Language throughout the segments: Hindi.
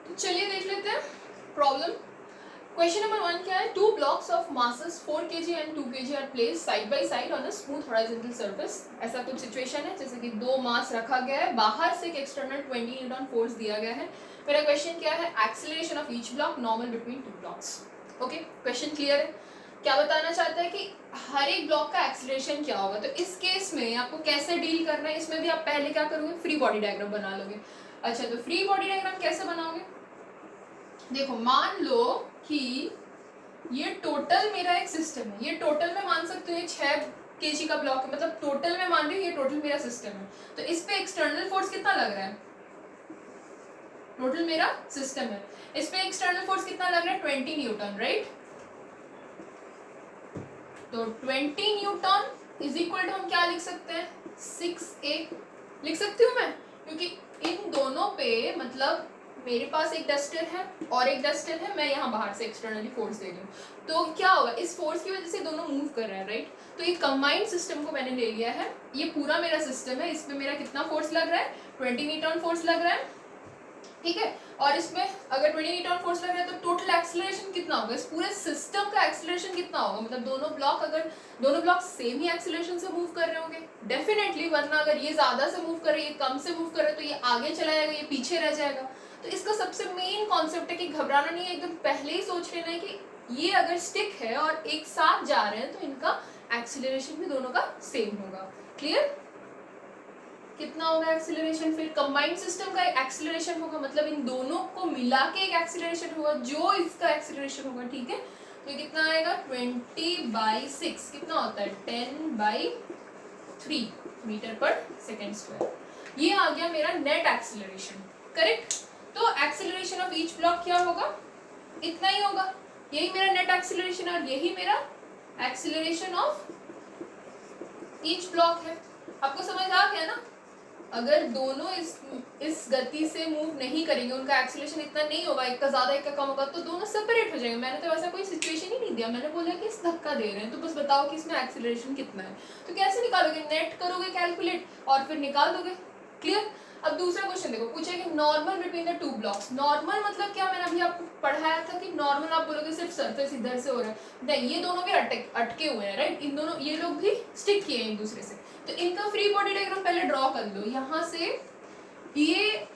तो चलिए देख लेते हैं प्रॉब्लम। क्वेश्चन नंबर 1 क्या है, 2 blocks of masses 4 kg and 2 kg are placed side by side on a smooth horizontal surface। ऐसा कुछ सिचुएशन है जैसे कि 2 मास रखा गया है, बाहर से एक एक्सटर्नल 20 न्यूटन फोर्स दिया गया है। मेरा क्वेश्चन क्या है, acceleration of each block normal between 2 blocks. Okay, question clear है। क्या बताना चाहता है कि हर एक ब्लॉक का एक्सीलरेशन क्या होगा। तो इस केस में आपको कैसे डील करना है, इसमें भी आप पहले क्या करोगे, फ्री बॉडी डायग्राम बना लोगे। अच्छा, तो फ्री बॉडी डायग्राम कैसे बनाओगे, देखो मान लो कि ये टोटल मेरा एक सिस्टम है, ये टोटल में मान सकते हो ये 6 kg का ब्लॉक है, मतलब टोटल में मान रही हूँ ये टोटल मेरा सिस्टम है। तो इस पे एक्सटर्नल फोर्स कितना लग रहा है, टोटल मेरा सिस्टम है, इस पे एक्सटर्नल फोर्स कितना लग रहा है, 20 न्यूटन, राइट। तो 20 न्यूटन इज इक्वल टू हम क्या लिख सकते हैं, 6a लिख सकती हूँ मैं, क्योंकि इन दोनों पे मतलब मेरे पास एक डस्टर है और एक डस्टर है, मैं यहाँ बाहर से एक्सटर्नली फोर्स दे रही हूँ। तो क्या होगा, इस फोर्स की वजह से दोनों मूव कर रहे हैं, राइट। तो ये कंबाइंड सिस्टम को मैंने ले लिया है, ये पूरा मेरा सिस्टम है, इसमें मेरा कितना फोर्स लग रहा है, 20 न्यूटन फोर्स लग रहा है, ठीक है। और इसमें अगर 20 न्यूटन फोर्स लग रहा है तो टोटल एक्सीलरेशन कितना होगा, इस पूरे सिस्टम का एक्सीलरेशन कितना होगा, मतलब दोनों ब्लॉक सेम ही एक्सीलरेशन से मूव कर रहे होंगे डेफिनेटली, वरना अगर ये ज्यादा से मूव कर रही है, कम से मूव कर रहे तो ये आगे चला जाएगा, ये पीछे रह जाएगा। तो इसका सबसे मेन कॉन्सेप्ट है कि घबराना नहीं है, एकदम पहले ही सोच लेना है कि ये अगर स्टिक है और एक साथ जा रहे हैं तो इनका एक्सीलरेशन भी दोनों का सेम होगा। क्लियर, कितना होगा एक्सीलरेशन, फिर कंबाइंड सिस्टम का एक्सीलरेशन होगा, मतलब इन दोनों को मिला के एक एक्सीलरेशन होगा जो इसका एक्सीलरेशन होगा, ठीक है। तो ये कितना आएगा, 20/6 कितना होता है, 10/3 मीटर पर सेकेंड स्क्वायर। ये आ गया मेरा नेट एक्सीलरेशन, करेक्ट। तो एक्सीलरेशन ऑफ ईच ब्लॉक क्या होगा, इतना ही होगा, यही मेरा नेट एक्सीलरेशन और यही मेरा एक्सीलरेशन ऑफ ईच ब्लॉक है। आपको समझ आ गया ना, अगर दोनों इस गति से मूव नहीं करेंगे, उनका एक्सीलरेशन इतना नहीं होगा, एक का ज्यादा एक का कम होगा, तो दोनों सेपरेट हो जाएंगे। मैंने तो ऐसा कोई सिचुएशन ही नहीं दिया, मैंने बोला कि इस धक्का दे रहे हैं तो बस बताओ कि इसमें एक्सीलरेशन कितना है। तो कैसे निकालोगे, नेट करोगे कैलकुलेट और फिर निकाल दोगे। क्लियर। अब दूसरा क्वेश्चन देखो, पूछा कि normal between the 2 blocks. Normal मतलब क्या, मैंने अभी आपको पढ़ाया था कि नॉर्मल आप बोलोगे सिर्फ सरफेस इधर से हो रहा है, नहीं, ये दोनों भी अटके हुए हैं, राइट। इन दोनों ये लोग भी स्टिक किए हैं एक दूसरे से। तो इनका फ्री बॉडी डायग्राम पहले ड्रॉ कर लो। यहाँ से ये,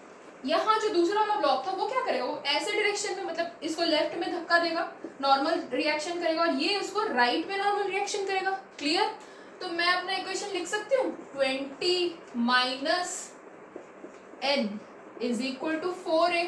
यहाँ जो दूसरा वाला ब्लॉक था वो क्या करेगा, वो ऐसे डायरेक्शन में, मतलब इसको लेफ्ट में धक्का देगा, नॉर्मल रिएक्शन करेगा, और ये उसको राइट में नॉर्मल रिएक्शन करेगा। क्लियर। तो मैं अपना इक्वेशन लिख सकती हूँ, 20 - n is equal to 4a।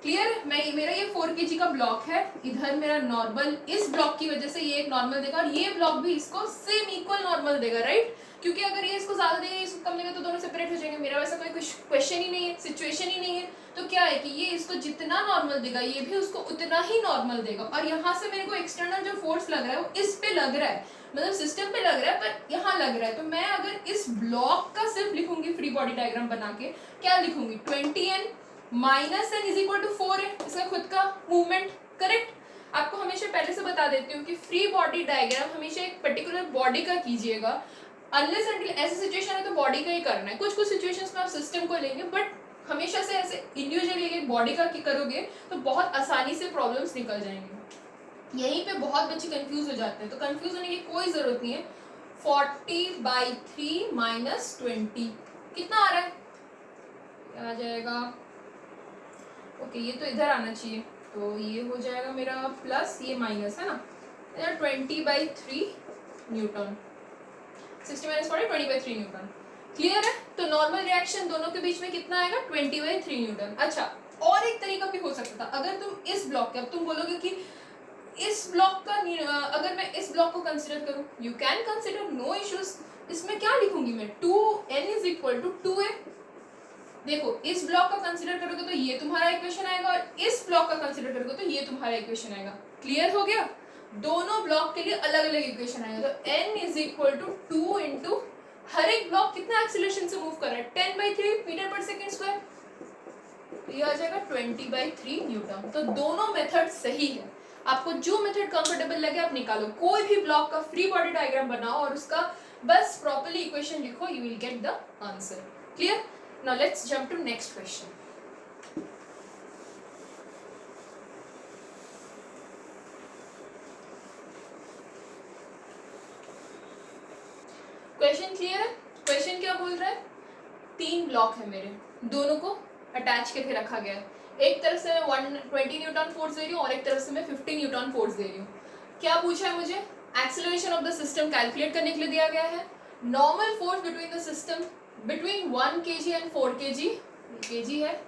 Clear. मेरा ये 4 kg का ब्लॉक है, इधर मेरा नॉर्मल, इस ब्लॉक की वजह से ये एक नॉर्मल देगा और ये ब्लॉक भी इसको सेम इक्वल नॉर्मल देगा, राइट। क्योंकि अगर ये इसको ज्यादा देगा, इसको कम देगा, तो दोनों सेपरेट हो जाएंगे। मेरा वैसा कोई क्वेश्चन ही नहीं है, सिचुएशन ही नहीं है। तो क्या है कि ये इसको जितना नॉर्मल देगा, ये भी उसको उतना ही नॉर्मल देगा। और यहाँ से मेरे को एक्सटर्नल जो फोर्स लग रहा है वो इस पे लग रहा है, मतलब सिस्टम पे लग रहा है, पर यहाँ लग रहा है। तो मैं अगर इस ब्लॉक का सिर्फ लिखूंगी फ्री बॉडी डायग्राम बना के, क्या लिखूंगी, 20n - n is equal to 4 है, इसका खुद का मूवमेंट, करेक्ट। आपको हमेशा पहले से बता देती हूँ कि फ्री बॉडी डायग्राम हमेशा एक पर्टिकुलर बॉडी का कीजिएगा, अनलेस अनटिल ऐसी सिचुएशन है तो बॉडी का ही करना है। कुछ सिचुएशंस में आप सिस्टम को लेंगे, बट हमेशा से ऐसे इंडिविजुअली एक बॉडी का करोगे तो बहुत आसानी से प्रॉब्लम्स निकल जाएंगे। यहीं पे बहुत बच्चे कंफ्यूज हो जाते हैं, तो कंफ्यूज होने की कोई जरूरत नहीं है। 40/3 - 20 कितना आ रहा है, आ जाएगा, ओके ये तो इधर आना चाहिए, तो ये हो जाएगा मेरा प्लस, ये माइनस है ना, 20/3 न्यूटन, 60 - 40 20/3 न्यूटन। क्लियर है। तो नॉर्मल रिएक्शन दोनों के बीच में कितना आएगा, 20/3 न्यूटन। अच्छा, और एक तरीका भी हो सकता था, अगर तुम इस ब्लॉक के, अब तुम बोलोगे कि इस ब्लॉक का, अगर मैं इस ब्लॉक को कंसिडर करूं, you can consider, no issues. इसमें क्या लिखूंगी मैं, 2n is equal to 2a। देखो, इस ब्लॉक का कंसिडर करोगे तो ये तुम्हारा इक्वेशन आएगा, और इस ब्लॉक का कंसिडर करोगे तो ये तुम्हारा इक्वेशन आएगा। क्लियर हो गया। दोनों ब्लॉक के लिए अलग अलग इक्वेशन आएगा। तो n is equal to 2 into हर एक ब्लॉक कितना एक्सीलरेशन से मूव कर रहा है, 10/3 मीटर पर सेकेंड स्क्वायर, ये आ जाएगा 20/3 न्यूटन। तो दोनों मेथड सही है, आपको जो मेथड कंफर्टेबल लगे आप निकालो। कोई भी ब्लॉक का फ्री बॉडी डायग्राम बनाओ और उसका बस प्रॉपर्ली इक्वेशन लिखो, you will get the answer. Clear. Now let's jump to next question. Question clear है? क्वेश्चन क्या बोल रहा है? 3 ब्लॉक है मेरे, दोनों को अटैच करके रखा गया है। एक तरफ से मैं 120 न्यूटन फोर्स दे रही हूँ और एक तरफ से मैं 50 न्यूटन फोर्स दे रही हूँ। क्या पूछा है मुझे? Acceleration of the system calculate करने के लिए दिया गया है। Normal force between the system between 1 kg and 4 kg, kg है,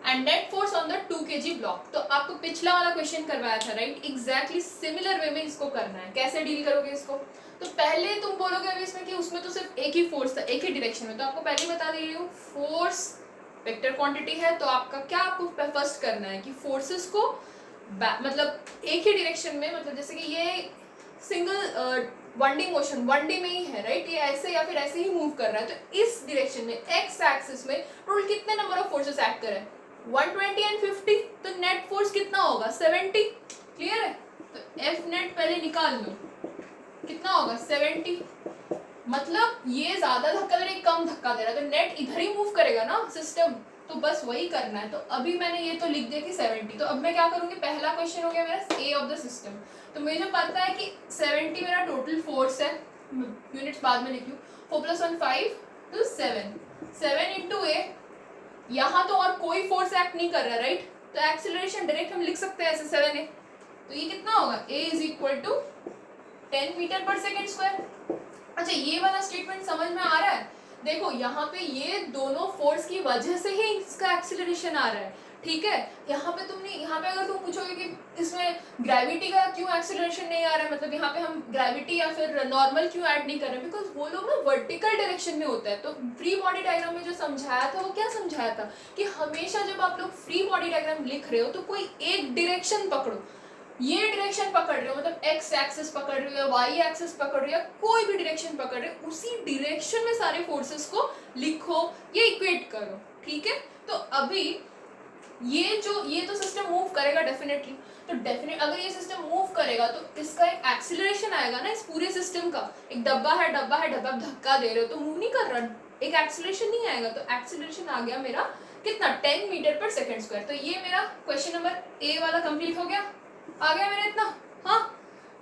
and net force on the 2 kg block. तो आपको पिछला वाला क्वेश्चन करवाया था, राइट? एग्जैक्टली सिमिलर वे में इसको करना है। कैसे डील करोगे इसको? तो पहले तुम बोलोगे अभी इसमें कि उसमें तो सिर्फ एक ही फोर्स था, एक ही डायरेक्शन में, तो आपको पहले बता दे रही हूँ फोर्स वेक्टर क्वांटिटी है। तो आपका क्या, आपको फर्स्ट करना है कि फोर्सेस को मतलब एक ही डायरेक्शन में, मतलब जैसे कि ये सिंगल 1D मोशन 1D में ही है, राइट? ये ऐसे या फिर ऐसे ही मूव कर रहा है, तो इस डायरेक्शन में एक्स एक्सिस में टोटल कितने नंबर ऑफ फोर्सेस एक्ट कर रहे हैं? 120 एंड 50, तो नेट फोर्स कितना होगा? 70। क्लियर है? तो एफ नेट पहले निकाल लो, कितना होगा? 70। मतलब ये ज्यादा धक्का दे रहा है, कम धक्का दे रहा है, तो नेट इधर ही मूव करेगा ना सिस्टम, तो बस वही करना है। तो अभी मैंने ये तो लिख दिया कि 70। तो अब मैं क्या करूंगी? पहला क्वेश्चन हो गया मेरा ए ऑफ द सिस्टम। तो मुझे पता है कि 70 मेरा टोटल फोर्स है, यूनिट्स बाद में लिखूँ, 4 + 1 5 तो 7, 7 × ए। यहाँ तो और कोई फोर्स एक्ट नहीं कर रहा, राइट? तो एक्सेलरेशन डायरेक्ट हम लिख सकते हैं ऐसे 7a। तो ये कितना होगा? a = 10 मीटर/सेकंड²। अच्छा, ये वाला स्टेटमेंट समझ में आ रहा है? देखो यहाँ पे ये दोनों फोर्स की वजह से ही इसका एक्सेलरेशन आ रहा है, ठीक है? यहाँ पे अगर तुम पूछोगे कि इसमें ग्रेविटी का क्यों एक्सेलरेशन नहीं आ रहा है, मतलब यहाँ पे हम ग्रेविटी या फिर नॉर्मल क्यों ऐड नहीं कर रहे, बिकॉज वो लोग ना वर्टिकल डायरेक्शन में होता है। तो फ्री बॉडी डायग्राम में जो समझाया था, वो क्या समझाया था कि हमेशा जब आप लोग फ्री बॉडी डायग्राम लिख रहे हो तो कोई एक डायरेक्शन पकड़ो। ये डायरेक्शन पकड़ रहे हो, मतलब एक्स एक्सिस पकड़ रहे हो या वाई एक्सिस पकड़ रहे हो या कोई भी डायरेक्शन पकड़ रहे हो, उसी डायरेक्शन में सारे फोर्सेस को लिखो, ये इक्वेट करो, ठीक है? तो अभी ये तो सिस्टम मूव करेगा डेफिनेटली। तो अगर ये सिस्टम मूव करेगा तो इसका एक एक्सीलरेशन आएगा ना, इस पूरे सिस्टम का। एक डब्बा है, आप धक्का दे रहे हो तो मूव नहीं कर रहा, एक एक्सीलरेशन नहीं आएगा। तो एक्सीलरेशन आ गया मेरा कितना? 10 मीटर/सेकंड²। तो ये मेरा क्वेश्चन नंबर ए वाला कंप्लीट हो गया। आ गया मेरा इतना? हाँ।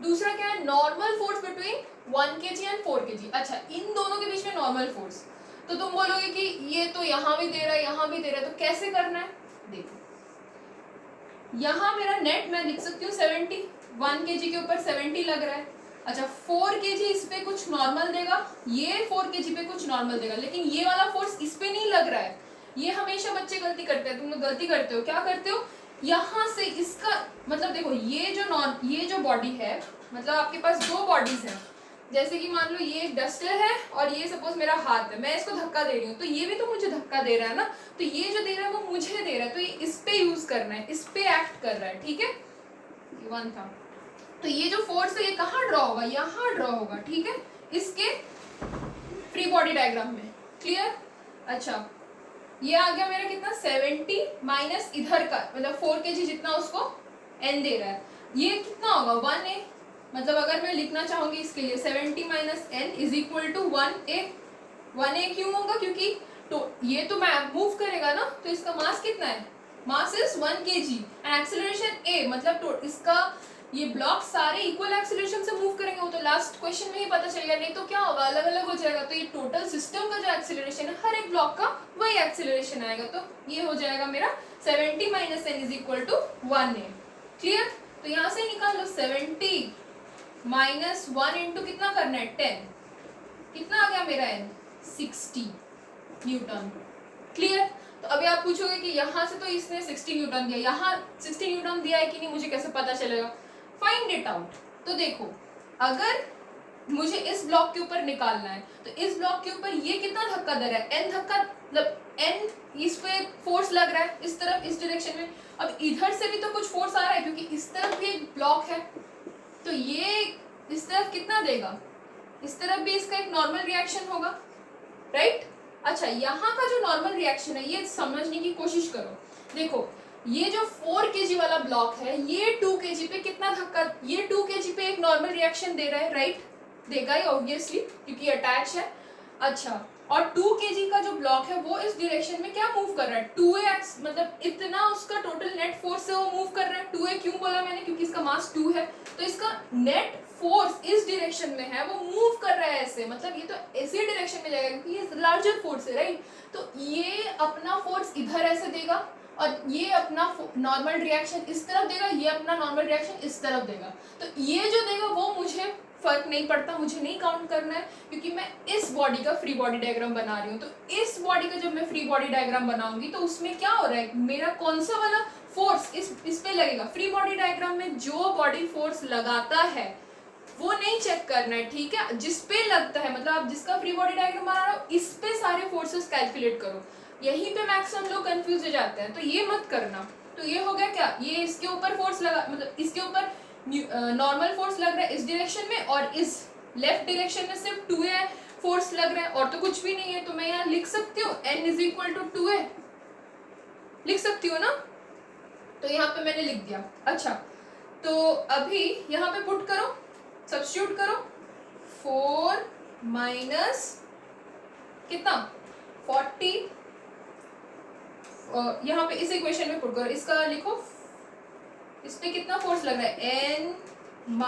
दूसरा क्या है? Normal force between 1 kg and 4 kg। अच्छा, इन दोनों के बीच में नॉर्मल फोर्स, तो तुम बोलोगे कि ये तो यहाँ भी दे रहा है, यहाँ भी दे रहा है, तो कैसे करना है? देखो, यहाँ मेरा नेट मैं लिख सकती हूँ 70, 1 kg के ऊपर 70 लग रहा है। अच्छा, 4 kg इस पे कुछ नॉर्मल देगा, ये 4 kg पे कुछ नॉर्मल देगा, लेकिन ये वाला फोर्स इस पे नहीं लग रहा है। ये हमेशा बच्चे गलती करते हैं, तुम लोग गलती करते हो। क्या करते हो? यहाँ से इसका मतलब देखो, ये जो बॉडी है, मतलब आपके पास 2 बॉडीज हैं। जैसे कि मान लो ये एक डस्टर है और ये सपोज मेरा हाथ है, मैं इसको धक्का दे रही हूँ, तो ये भी तो मुझे धक्का दे रहा है ना। तो ये जो दे रहा है वो मुझे दे रहा है, तो ये इस पे यूज करना है, इस पे एक्ट कर रहा है, ठीक है? ये 1 था। तो ये जो फोर्स है ये कहाँ ड्रॉ होगा? यहाँ ड्रॉ होगा, ठीक है? इसके फ्री बॉडी डायग्राम में। क्लियर? अच्छा, ये आ गया मेरा कितना? 70 माइनस इधर का, मतलब 4 kg जितना उसको n दे रहा है, ये कितना होगा? 1a। मतलब अगर मैं लिखना चाहूंगी इसके लिए 70 - n = 1a। 1a क्यों होगा? क्योंकि तो ये तो मैं मूव करेगा ना, तो इसका मास कितना है? Mass is 1 kg and acceleration a, मतलब इसका ये ब्लॉक सारे इक्वल एक्सेलरेशन से मूव करेंगे। वो तो लास्ट क्वेश्चन में ही पता चल गया, नहीं तो क्या होगा? अलग अलग हो जाएगा। तो ये टोटल सिस्टम का जो एक्सेलरेशन है, हर एक ब्लॉक का वही एक्सेलरेशन आएगा। तो ये हो जाएगा मेरा 70 - n = 1a। क्लियर? तो यहाँ से निकाल लो 70 - 1 इंटू कितना करना है? 10। कितना आ गया मेरा n? 60 न्यूटन। क्लियर? तो अभी आप पूछोगे कि यहाँ से तो इसने 60 न्यूटन दिया, यहाँ 60 न्यूटन दिया है कि नहीं, मुझे कैसे पता चलेगा? Find it out. तो देखो, अगर मुझे इस ब्लॉक के ऊपर निकालना है, तो इस ब्लॉक के ऊपर ये कितना धक्का दे रहा है? n धक्का, मतलब n इस पे फोर्स लग रहा है, इस तरफ, इस डायरेक्शन में। अब इधर से भी तो कुछ फोर्स आ रहा है, क्योंकि इस तरफ भी एक ब्लॉक है, तो ये इस तरफ कितना देगा? इस तरफ भी इसका एक नॉर्मल रिएक्शन होगा, राइट? अच्छा, यहाँ का जो नॉर्मल रिएक्शन है ये समझने की कोशिश करो। देखो, ये जो 4 kg वाला ब्लॉक है, ये 2 kg पे कितना धक्का, ये 2 kg पे एक नॉर्मल रिएक्शन दे रहा है, राइट? देगा ही ऑब्वियसली, क्योंकि अटैच है। अच्छा, और 2 kg का जो ब्लॉक है वो इस डायरेक्शन में क्या मूव कर रहा है, 2a, मतलब इतना उसका टोटल नेट फोर्स है वो मूव कर रहा है। 2a क्यों बोला मैंने, क्योंकि इसका मास 2 है, तो इसका नेट फोर्स इस डायरेक्शन में है, वो मूव कर रहा है ऐसे, मतलब ये तो ऐसे डायरेक्शन में जाएगा क्योंकि ये लार्जर फोर्स है, राइट। तो ये अपना फोर्स इधर ऐसे देगा और ये अपना नॉर्मल रिएक्शन इस तरफ देगा, ये अपना नॉर्मल रिएक्शन इस तरफ देगा। तो ये जो देगा वो मुझे फर्क नहीं पड़ता, मुझे नहीं काउंट करना है, क्योंकि मैं इस बॉडी का फ्री बॉडी डायग्राम बना रही हूँ। तो इस बॉडी का जब मैं फ्री बॉडी डायग्राम बनाऊंगी तो उसमें क्या हो रहा है, मेरा कौन सा वाला फोर्स इस पे लगेगा। फ्री बॉडी डायग्राम में जो बॉडी फोर्स लगाता है वो नहीं चेक करना है, ठीक है। जिस पे लगता है, मतलब आप जिसका फ्री बॉडी डायग्राम बना रहे हो इस पे सारे फोर्सेस कैलकुलेट करो। यहीं पे मैक्सिमम लोग कंफ्यूज हो जाते हैं, तो ये मत करना। तो ये हो गया क्या, ये इसके ऊपर फोर्स लगा, मतलब इसके ऊपर नॉर्मल फोर्स लग रहा है इस डायरेक्शन में, और इस लेफ्ट डायरेक्शन में सिर्फ 2a फोर्स लग रहा है और तो कुछ भी नहीं है। तो मैं यहाँ लिख सकती हूँ n = 2a, लिख सकती हूँ ना। तो यहाँ पे मैंने लिख दिया। अच्छा, तो अभी यहाँ पे पुट करो, सब्स्टिट्यूट करो, 4 माइनस कितना 40, यहाँ पे इस इक्वेशन में पुट करो, इसका लिखो, इस पे कितना फोर्स लग रहा है, n -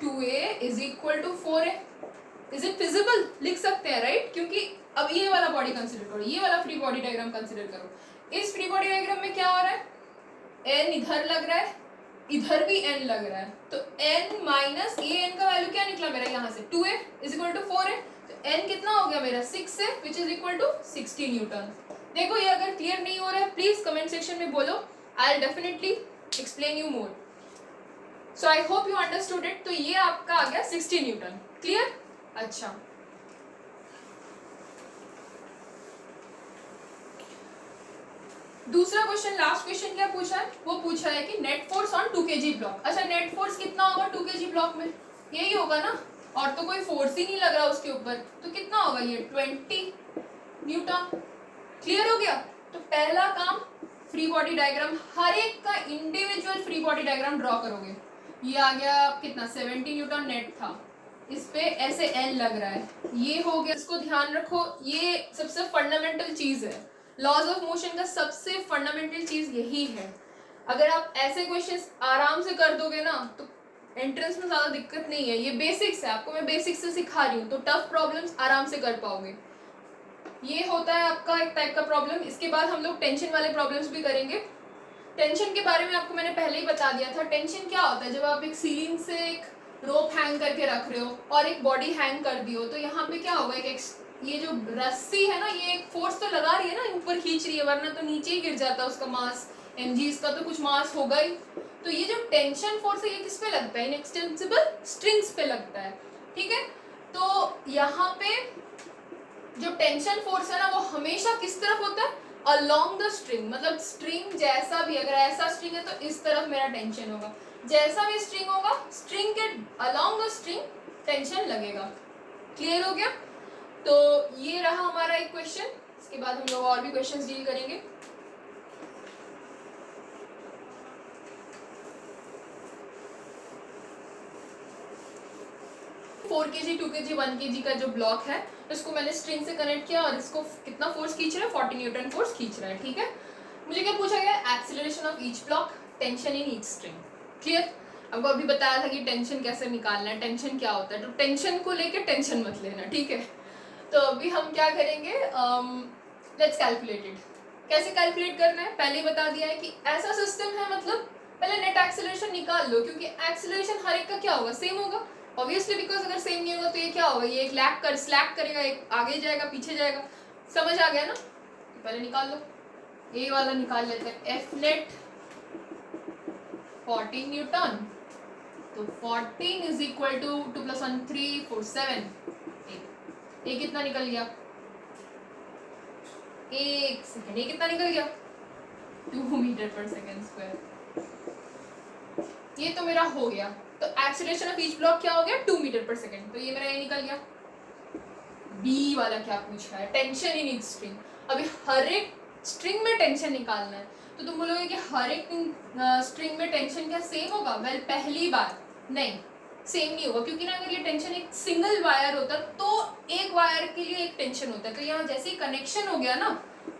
2a = 4a। Is it feasible, लिख सकते हैं, राइट। क्योंकि अब ये वाला बॉडी कंसिडर करो, ये वाला फ्री बॉडी डायग्राम कंसिडर करो। इस फ्री बॉडी डायग्राम में क्या हो रहा है, n इधर लग रहा है, इधर भी n लग रहा है, तो n माइनस ये n का वैल्यू क्या निकला मेरा यहाँ से, 2a = 4a। तो n कितना हो गया मेरा 6 है, which is equal to 60 newton. देखो ये अगर क्लियर नहीं हो रहा है प्लीज कमेंट सेक्शन में बोलो, I will definitely explain you more. So I hope you understood it. तो ये आपका आ गया 60 न्यूटन, क्लियर। अच्छा, दूसरा क्वेश्चन, लास्ट क्वेश्चन क्या पूछा है, वो पूछा है कि net force on 2 kg block. अच्छा, नेट फोर्स कितना होगा 2 kg ब्लॉक में, यही होगा ना, और तो कोई फोर्स ही नहीं लग रहा उसके ऊपर, तो कितना होगा ये 20 न्यूटन। क्लियर हो गया। तो पहला काम, फ्री बॉडी डायग्राम, हर एक का individual free body diagram draw करोगे। ये आ गया कितना 70 न्यूटन नेट था, इस पे ऐसे एन लग रहा है, ये हो गया। इसको ध्यान रखो, ये सबसे फंडामेंटल चीज है, लॉज ऑफ मोशन का सबसे फंडामेंटल चीज यही है। अगर आप ऐसे क्वेश्चंस आराम से कर दोगे ना तो एंट्रेंस में ज्यादा दिक्कत नहीं है, ये बेसिक्स है, आपको मैं बेसिक्स से सिखा रही हूँ, तो टफ प्रॉब्लम्स आराम से कर पाओगे। ये होता है आपका एक टाइप का प्रॉब्लम। इसके बाद हम लोग टेंशन वाले प्रॉब्लम्स भी करेंगे। टेंशन के बारे में आपको मैंने पहले ही बता दिया था। टेंशन क्या होता है, जब आप एक सीलिंग से एक रोप हैंग करके रख रहे हो और एक बॉडी हैंग कर दी हो, तो यहाँ पे क्या होगा, एक ये जो रस्सी है ना, ये एक फोर्स तो लगा रही है ना, ऊपर खींच रही है, वरना तो नीचे ही गिर जाता उसका मास, mg का तो कुछ मास होगा ही। तो ये जो टेंशन फोर्स है ये किस पे लगता है, इनएक्सटेंसिबल स्ट्रिंग्स पे लगता है, ठीक है। तो यहाँ पे जो टेंशन फोर्स है ना वो हमेशा किस तरफ होता है, अलोंग द स्ट्रिंग, मतलब स्ट्रिंग जैसा भी, अगर ऐसा स्ट्रिंग है तो इस तरफ मेरा टेंशन होगा, जैसा भी स्ट्रिंग होगा स्ट्रिंग के अलोंग द स्ट्रिंग टेंशन लगेगा। क्लियर हो गया। तो ये रहा हमारा एक क्वेश्चन, इसके बाद हम लोग और भी क्वेश्चंस डील करेंगे। फोर kg 2 kg 1 kg का जो ब्लॉक है इसको मैंने स्ट्रिंग से कनेक्ट किया और इसको कितना फोर्स खींच रहा है, 40 न्यूटन फोर्स खींच रहा है, ठीक है। मुझे क्या पूछा गया, acceleration of each block, tension in each string. Clear. आपको अभी बताया था कि टेंशन कैसे निकालना है, टेंशन क्या होता है, तो टेंशन को लेके टेंशन मत लेना, ठीक है। तो अभी हम क्या करेंगे, लेट्स कैलकुलेट इट। कैसे कैलकुलेट करना है पहले ही बता दिया है कि ऐसा सिस्टम है, मतलब पहले नेट एक्सीलरेशन निकाल लो, क्योंकि एक्सीलरेशन हर एक का क्या होगा, सेम होगा ऑब्वियसली, बिकॉज अगर सेम नहीं होगा तो ये क्या होगा, ये एक स्लैक करेगा, एक आगे जाएगा पीछे जाएगा, समझ आ गया ना। तो पहले निकाल लो, ये वाला निकाल लेते हैं, एफ नेट 14 न्यूटन, तो 14 इज इक्वल टू 2 + 1 3 4 7, ये कितना निकल गया, एक सेकेंड, ये कितना निकल गया 2 मीटर पर सेकेंड स्क्वायर। ये तो मेरा हो गया। तो एक्सीलरेशन ऑफ ईच ब्लॉक क्या हो गया 2 मीटर पर सेकेंड, तो ये मेरा ये निकल गया। बी वाला क्या पूछ रहा है, टेंशन इन ईच स्ट्रिंग। अभी हर एक स्ट्रिंग में टेंशन निकालना है, तो तुम बोलोगे कि हर एक स्ट्रिंग में टेंशन क्या सेम होगा, वेल पहली बात नहीं, सेम नहीं होगा, क्योंकि ना अगर ये टेंशन एक सिंगल वायर होता तो एक वायर के लिए एक टेंशन होता है, तो यहाँ जैसे ही कनेक्शन हो गया ना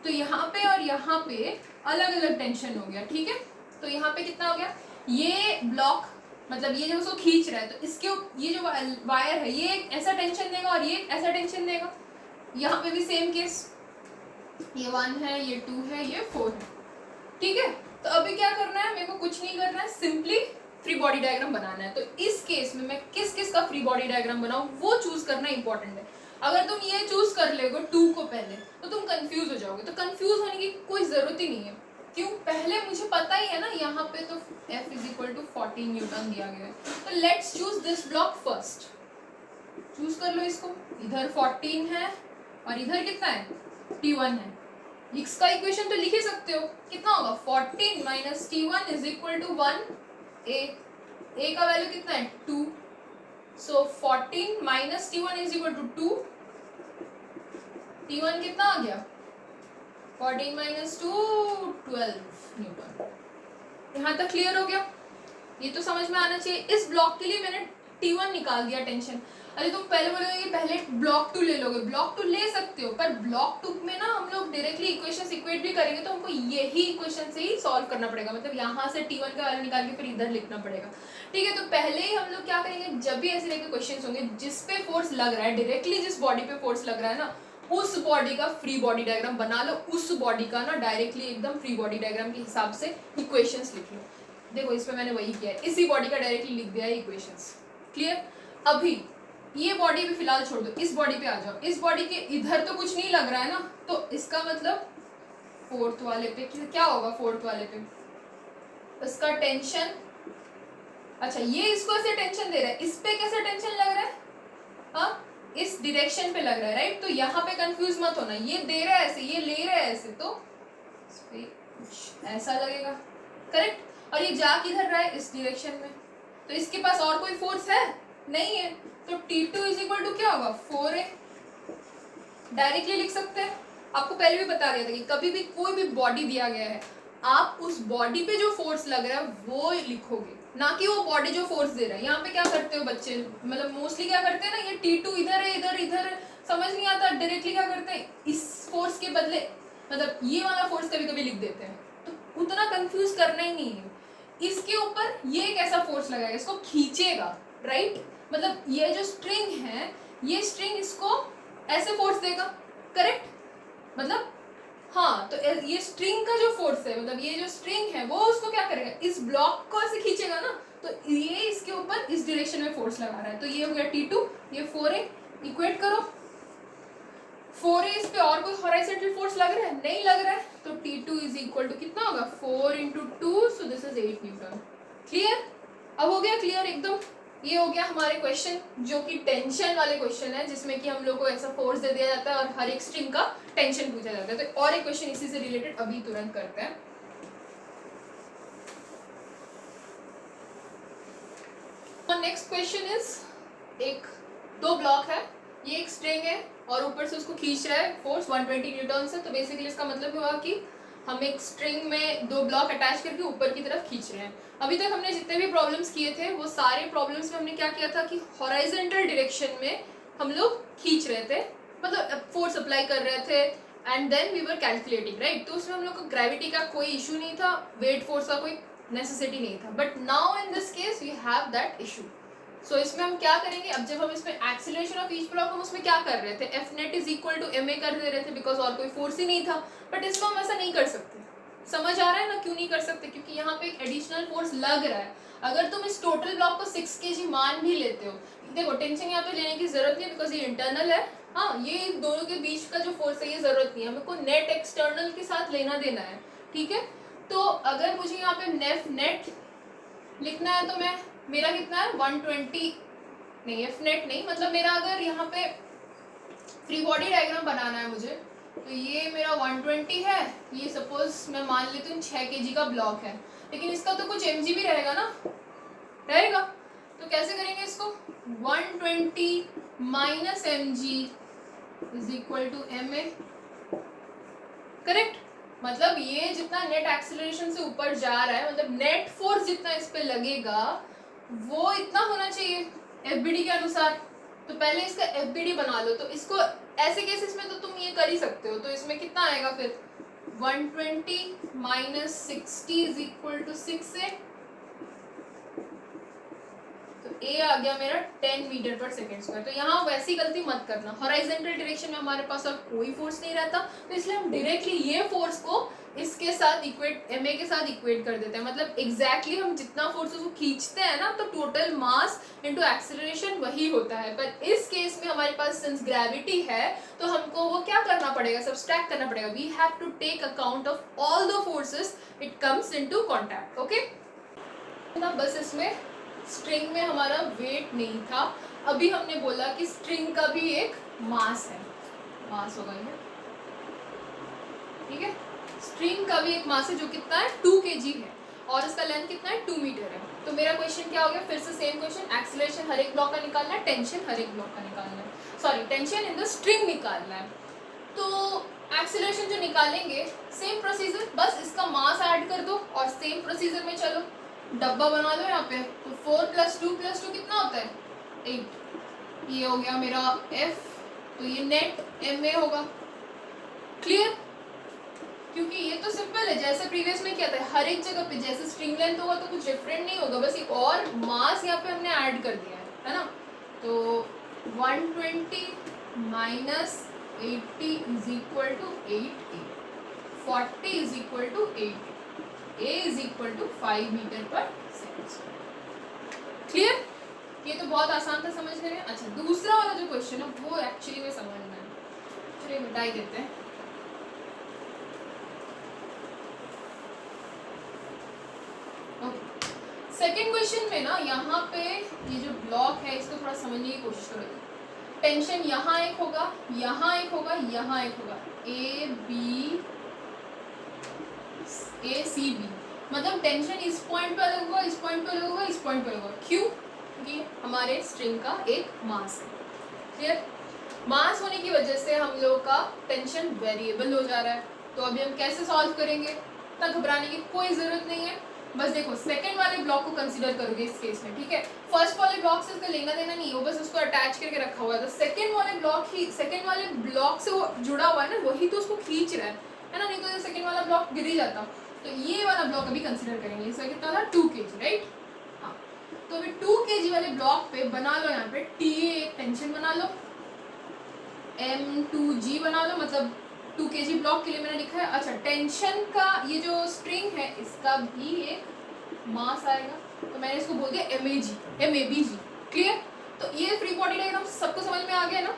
तो यहाँ पे और यहाँ पे अलग अलग टेंशन हो गया, ठीक है। तो यहाँ पे कितना हो गया, ये ब्लॉक मतलब ये जो उसको खींच रहा है तो इसके ये जो वायर है ये एक ऐसा टेंशन देगा और ये एक ऐसा टेंशन देगा। यहाँ पे भी सेम केस, ये 1 है, ये 2 है, ये 4 है, ठीक है। तो अभी क्या करना है, मेरे को कुछ नहीं करना है, सिंपली फ्री बॉडी डायग्राम बनाना है। तो इस केस में मैं किस किस का फ्री बॉडी डायग्राम बनाऊं वो चूज करना इंपॉर्टेंट है। अगर तुम ये चूज कर लोगे 2 को पहले तो तुम कंफ्यूज हो जाओगे, तो कंफ्यूज होने की कोई जरूरत ही नहीं है। क्यों, पहले मुझे पता ही है ना, यहाँ पे तो F = 14 न्यूटन दिया गया है, तो let's choose this block first. Choose कर लो इसको, इधर 14 है और इधर कितना है, T1 है। इसका इक्वेशन तो लिख ही सकते हो, कितना होगा 14 - T1 = 1। ए का वैल्यू कितना है 2, सो 14 - T1 = 2। T1 कितना आ गया, 14 - 2 12 न्यूटन। यहाँ तक क्लियर हो गया, ये तो समझ में आना चाहिए। इस ब्लॉक के लिए मैंने T1 निकाल दिया टेंशन। अरे तुम पहले बोलोगे कि पहले ब्लॉक 2 ले लोगे, ब्लॉक 2 ले सकते हो, पर ब्लॉक 2 में ना हम लोग डायरेक्टली इक्वेशंस इक्वेट भी करेंगे तो हमको यही इक्वेशन से ही सॉल्व करना पड़ेगा, मतलब यहाँ से T1 का वैल्यू निकाल के फिर इधर लिखना पड़ेगा, ठीक है। तो पहले ही हम लोग क्या करेंगे, जब भी ऐसे लेके क्वेश्चन होंगे जिस पे फोर्स लग रहा है, डायरेक्टली जिस बॉडी पे फोर्स लग रहा है ना, उस बॉडी का फ्री बॉडी डायग्राम बना लो, उस बॉडी का ना डायरेक्टली एकदम फ्री बॉडी डायग्राम के हिसाब से इक्वेशंस लिख लो। देखो इसमें मैंने वही किया है, इसी बॉडी का डायरेक्टली लिख दिया है इक्वेशंस, क्लियर। अभी ये बॉडी भी फिलहाल छोड़ दो, इस बॉडी पे आ जाओ। इस बॉडी के इधर तो कुछ नहीं लग रहा है ना, तो इसका मतलब फोर्थ वाले पे क्या होगा, फोर्थ वाले पे इसका टेंशन, अच्छा ये इसको ऐसे टेंशन दे रहा है, इस पे कैसे टेंशन लग रहा है, हाँ इस डायरेक्शन पे लग रहा है, राइट। तो यहाँ पे कंफ्यूज मत होना, ये दे रहा है ऐसे, ये ले रहा है ऐसे, तो इस पे ऐसा लगेगा, करेक्ट। और ये जा किधर रहा है, इस डायरेक्शन में, तो इसके पास और कोई फोर्स है नहीं है, तो T2 = क्या होगा 4A। डायरेक्टली लिख सकते हैं, आपको पहले भी बता दिया था कि कभी भी कोई भी बॉडी दिया गया है, आप उस बॉडी पे जो फोर्स लग रहा है वो लिखोगे, ना कि वो बॉडी जो फोर्स दे रहा है। यहाँ पे क्या करते हो बच्चे, मतलब मोस्टली क्या करते हैं ना, ये T2 इधर है, इधर इधर समझ नहीं आता, डायरेक्टली क्या करते हैं, इस फोर्स के बदले मतलब ये वाला फोर्स कभी कभी लिख देते हैं, तो उतना कंफ्यूज करना ही नहीं है। इसके ऊपर ये एक ऐसा फोर्स लगाएगा, इसको खींचेगा, राइट। मतलब ये जो स्ट्रिंग है, ये स्ट्रिंग इसको ऐसे फोर्स देगा, करेक्ट। मतलब हाँ, तो ये स्ट्रिंग का जो फोर्स है, मतलब ये जो स्ट्रिंग है वो उसको क्या करेगा, इस ब्लॉक को ऐसे खींचेगा ना, तो ये इसके ऊपर इस डायरेक्शन में फोर्स लगा रहा है। तो ये हो गया T2, ये 4A, इक्वेट करो 4A, इस पे और कोई हॉरिजॉन्टल फोर्स लग रहा है, नहीं लग रहा है, तो T2 = कितना होगा 4 × 2, so this is 8 Newton. Clear, अब हो गया क्लियर एकदम। ये हो गया हमारे क्वेश्चन जो कि टेंशन वाले क्वेश्चन है, जिसमें कि हम लोग को ऐसा फोर्स दे दिया जाता है और हर एक स्ट्रिंग का टेंशन पूछा जाता है। तो और एक क्वेश्चन इसी से रिलेटेड अभी तुरंत करते हैं। नेक्स्ट क्वेश्चन इज, दो ब्लॉक है, ये एक स्ट्रिंग है और ऊपर से उसको खींच रहा है फोर्स 120 न्यूटन से। तो बेसिकली इसका मतलब हुआ कि हम एक स्ट्रिंग में दो ब्लॉक अटैच करके ऊपर की तरफ खींच रहे हैं। अभी तक हमने जितने भी प्रॉब्लम्स किए थे वो सारे प्रॉब्लम्स में हमने क्या किया था कि हॉरिजॉन्टल डायरेक्शन में हम लोग खींच रहे थे, मतलब फोर्स अप्लाई कर रहे थे, and then we were calculating, right. तो उसमें हम लोग को ग्रेविटी का कोई इशू नहीं था, वेट फोर्स का कोई नेसेसिटी नहीं था, but now in this case we have that issue. So इसमें हम क्या करेंगे, अब जब हम इसमें एक्सीलरेशन ऑफ ईच ब्लॉक, हम उसमें क्या कर रहे थे, F net = ma कर दे रहे थे, बिकॉज और कोई फोर्स ही नहीं था। बट इसमें हम ऐसा नहीं कर सकते, समझ आ रहा है ना क्यों नहीं कर सकते, क्योंकि यहाँ पे एक एडिशनल फोर्स लग रहा है। अगर तुम इस टोटल ब्लॉक को 6 kg मान भी लेते हो, देखो टेंशन यहाँ पे लेने की जरूरत नहीं, बिकॉज ये इंटरनल है, हाँ ये दोनों के बीच का जो फोर्स है ये जरूरत नहीं है, हमको नेट एक्सटर्नल के साथ लेना देना है, ठीक है। तो अगर मुझे यहाँ पे नेट लिखना है तो मैं, मेरा कितना है 120 नहीं, F net नहीं, मतलब मेरा अगर यहाँ पे फ्री बॉडी डायग्राम बनाना है मुझे, तो ये मेरा 120 है, ये सपोज मैं मान लेती हूँ 6 kg का ब्लॉक है, लेकिन इसका तो कुछ mg भी रहेगा ना, रहेगा। तो कैसे करेंगे इसको, 120 - mg = ma, करेक्ट। मतलब ये जितना नेट एक्सीलरेशन से ऊपर जा रहा है, मतलब नेट फोर्स जितना इस पे लगेगा वो इतना होना चाहिए FBD के अनुसार। तो पहले इसका FBD बना लो। तो इसको ऐसे केसेस में तो तुम ये कर ही सकते हो। तो इसमें कितना आएगा फिर 120 minus 60 is equal to 6A। तो A आ गया मेरा 10 मीटर पर सेकेंड स्क्वायर। तो यहाँ वैसी गलती मत करना, हॉराइजेंटल डायरेक्शन में हमारे पास और कोई फोर्स नहीं रहता, तो इसलिए हम डायरेक्टली ये फोर्स को इसके साथ इक्वेट, MA के साथ इक्वेट कर देते हैं। मतलब एग्जैक्टली हम जितना फोर्स उसको खींचते हैं ना, तो टोटल मास इनटू एक्सेलरेशन वही होता है। पर इस केस में हमारे पास सिंस ग्रेविटी है तो हमको वो क्या करना पड़ेगा, सब्सट्रैक्ट करना पड़ेगा। We have to take account of all the forces it comes into contact. Okay, बस इसमें स्ट्रिंग में हमारा वेट नहीं था। अभी हमने बोला कि स्ट्रिंग का भी एक मास है, मास होगा ये, ठीक है। स्ट्रिंग का भी एक मास है जो कितना है 2 kg है, और इसका लेंथ कितना है 2 मीटर है। तो मेरा क्वेश्चन क्या हो गया, फिर से सेम क्वेश्चन, एक्सीलरेशन हर एक ब्लॉक का निकालना है, टेंशन हर एक ब्लॉक का निकालना है, sorry tension in the string निकालना है। तो एक्सीलरेशन जो निकालेंगे सेम प्रोसीजर, बस इसका मास ऐड कर दो और सेम प्रोसीजर में चलो, डब्बा बना लो यहाँ पे। तो 4 + 2 + 2 कितना होता है 8। ये हो गया मेरा F, तो ये नेट MA होगा। क्लियर, क्योंकि ये तो सिंपल है, जैसे प्रीवियस में किया था, हर एक जगह पे जैसे स्ट्रिंग लेंथ होगा तो कुछ डिफरेंट नहीं होगा, बस एक और मास यहाँ पे हमने ऐड कर दिया है ना। तो 120 minus 80 is equal to 8A, 40 is equal to 8, A is equal to 5 metre per second. Clear, ये तो बहुत आसान था समझने में। अच्छा, दूसरा वाला जो क्वेश्चन है वो एक्चुअली में समझना है, चलिए मिटाई देते हैं। सेकेंड क्वेश्चन में ना, यहाँ पे ये जो ब्लॉक है इसको थोड़ा समझने की कोशिश करो। टेंशन यहाँ एक होगा, यहाँ एक होगा, यहाँ एक होगा, ACB, मतलब टेंशन इस पॉइंट पे अलग होगा, इस पॉइंट पे अलग होगा, इस पॉइंट पे अलग होगा। क्यों? क्योंकि हमारे स्ट्रिंग का एक मास है। क्लियर, मास होने की वजह से हम लोगों का टेंशन वेरिएबल हो जा रहा है। तो अभी हम कैसे सॉल्व करेंगे, इतना घबराने की कोई जरूरत नहीं है। बस देखो, सेकंड वाले ब्लॉक को कंसीडर करोगे इस केस में, ठीक है। फर्स्ट वाले ब्लॉक से इसका लेना देना नहीं हो, बस उसको अटैच करके रखा हुआ है। तो सेकंड वाले ब्लॉक से वो जुड़ा हुआ है ना, वही तो उसको खींच रहा है ना, नहीं तो सेकंड वाला ब्लॉक गिर ही जाता। तो ये वाला ब्लॉक अभी कंसीडर करेंगे। इसका कितना था 2 kg, राइट। हाँ, तो अभी 2 kg वाले ब्लॉक पे बना लो यहाँ पे TA एक टेंशन बना लो, M2G बना लो, मतलब 2 kg ब्लॉक के लिए मैंने लिखा है। अच्छा, टेंशन का ये जो स्ट्रिंग है इसका भी एक मास आएगा, तो मैंने इसको बोल दिया MABG। क्लियर, तो ये फ्री बॉडी डायग्राम सबको समझ में आ गया ना।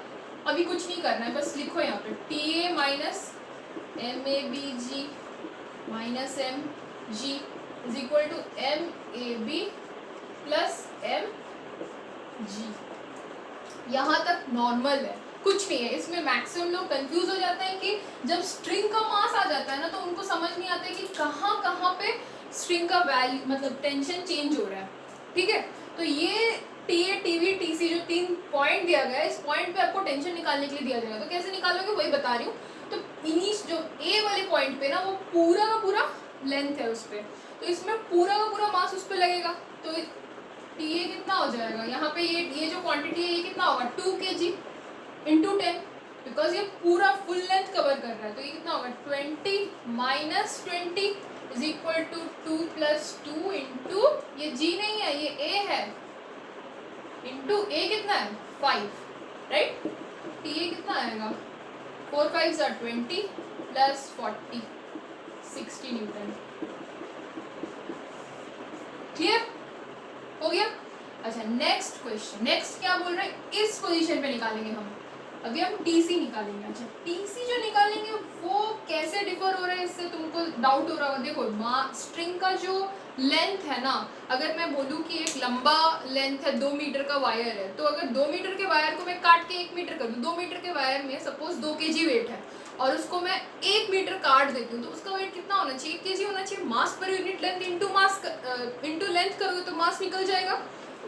अभी कुछ नहीं करना है, बस लिखो यहाँ पे TA minus MABG minus MG is equal to MAB plus MG। यहाँ तक नॉर्मल है, कुछ नहीं है इसमें। मैक्सिमम लोग कंफ्यूज हो जाते हैं कि जब स्ट्रिंग का मास आ जाता है ना, तो उनको समझ नहीं आता है कि कहाँ कहाँ पे स्ट्रिंग का वैल्यू, मतलब टेंशन चेंज हो रहा है, ठीक है। तो ये TA, TV, TC जो 3 पॉइंट दिया गया है, इस पॉइंट पे आपको टेंशन निकालने के लिए दिया जाएगा। तो कैसे निकालोगे वही बता रही हूँ। तो इनिश जो A वाले पॉइंट पे ना, वो पूरा का पूरा लेंथ है उस पर, तो इसमें पूरा का पूरा मास उस पर लगेगा। तो TA कितना हो जाएगा यहाँ पे, ये जो क्वांटिटी है ये कितना होगा 2 kg इंटू 10, बिकॉज ये पूरा फुल लेंथ कवर कर रहा है। तो ये कितना होगा 20 minus 20 is equal to 2 + 2 into, ये G नहीं है ये A है, इंटू A कितना है 5, राइट। TA कितना आएगा 4 × 5 = 20 प्लस 40 60 न्यूटन। क्लियर हो गया। अच्छा, नेक्स्ट क्वेश्चन, नेक्स्ट क्या बोल रहे हैं, इस पोजीशन पे निकालेंगे हम। अभी हम TC निकालेंगे। अच्छा, TC जो निकालेंगे वो कैसे डिफर हो रहा है, इससे तुमको डाउट हो रहा होगा। देखो, स्ट्रिंग का जो लेंथ है ना, अगर मैं बोलूँ कि एक लंबा लेंथ है 2 मीटर का वायर है, तो अगर 2 मीटर के वायर को मैं काट के 1 मीटर कर दूँ, 2 मीटर के वायर में सपोज 2 kg वेट है, और उसको मैं 1 मीटर काट देती हूँ, तो उसका वेट कितना होना चाहिए 1 kg होना चाहिए। मास per unit length into length करोगे तो मास निकल जाएगा।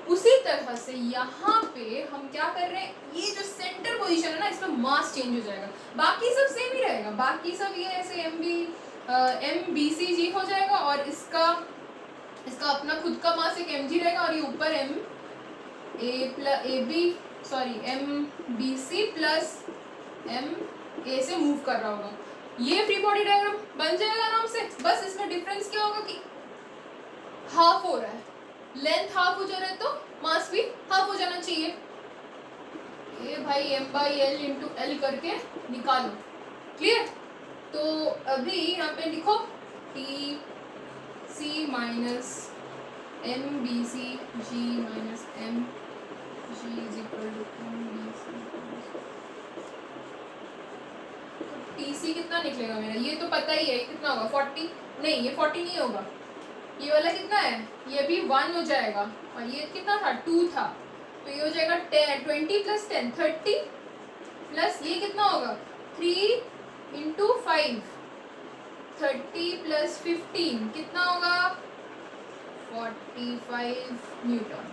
उसी तरह से यहाँ पे हम क्या कर रहे हैं, ये जो सेंटर पोजीशन है ना, इसमें मास चेंज हो जाएगा, बाकी सब सेम ही रहेगा। बाकी सब ये ऐसे MBCG हो जाएगा, और इसका इसका अपना खुद का मास एक mg रहेगा और ये ऊपर M B C plus M A से मूव कर रहा होगा। ये फ्री बॉडी डायग्राम बन जाएगा आराम से। बस इसमें डिफरेंस क्या होगा कि हाफ हो रहा है, लेंथ हाफ हो जा रहा है तो मास भी हाफ हो जाना चाहिए। ये भाई m/l इंटू एल करके निकालो। क्लियर? तो अभी यहाँ पे लिखो T C minus M B C G minus M G is equal to M B C. T C कितना निकलेगा मेरा? ये तो पता ही है कितना होगा, 40 नहीं, ये 40 नहीं होगा। ये वाला कितना है? ये भी 1 हो जाएगा और ये कितना था? 2 था, तो ये हो जाएगा 20 प्लस 10 30 प्लस ये कितना होगा? 3 इंटू 5 30 प्लस 15 कितना होगा? 45 न्यूटन।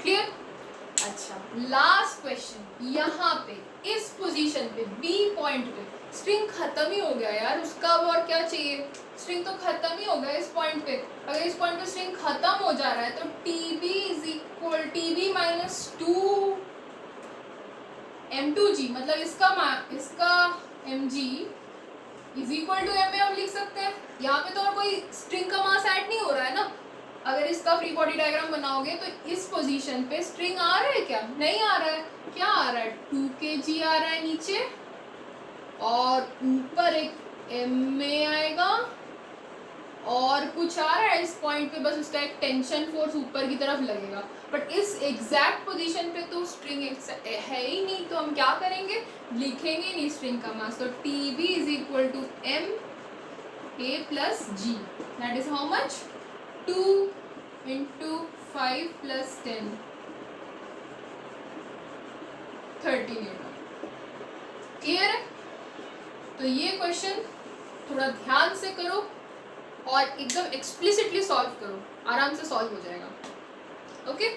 क्लियर? अच्छा, लास्ट क्वेश्चन। यहाँ पे इस पोजीशन पे बी पॉइंट पे स्ट्रिंग खत्म ही हो गया यार, उसका अब और क्या चाहिए? स्ट्रिंग तो खत्म ही हो गया इस पॉइंट पे। अगर इस पॉइंट पे स्ट्रिंग खत्म हो जा रहा है तो TB is equal TB minus 2 M2G, मतलब इसका mg is equal to ma हम लिख सकते हैं। यहाँ पे तो और कोई स्ट्रिंग का मास ऐड नहीं हो रहा है ना। अगर इसका फ्री बॉडी डायग्राम बनाओगे तो इस पोजीशन पे स्ट्रिंग आ रहा है क्या? नहीं आ रहा है। क्या आ रहा है? 2 kg आ रहा है नीचे और ऊपर एक ma आएगा और कुछ आ रहा है इस पॉइंट पे, बस उसका एक टेंशन फोर्स ऊपर की तरफ लगेगा। बट इस एग्जैक्ट पोजीशन पे तो स्ट्रिंग है ही नहीं, तो हम क्या करेंगे? लिखेंगे नहीं स्ट्रिंग का मास। तो TB is equal to M A plus G, that is how much? 2 into 5 plus 10 30 newton. Clear है? तो ये क्वेश्चन थोड़ा ध्यान से करो और एकदम एक्सप्लिसिटली सॉल्व करो, आराम से सॉल्व हो जाएगा। ओके?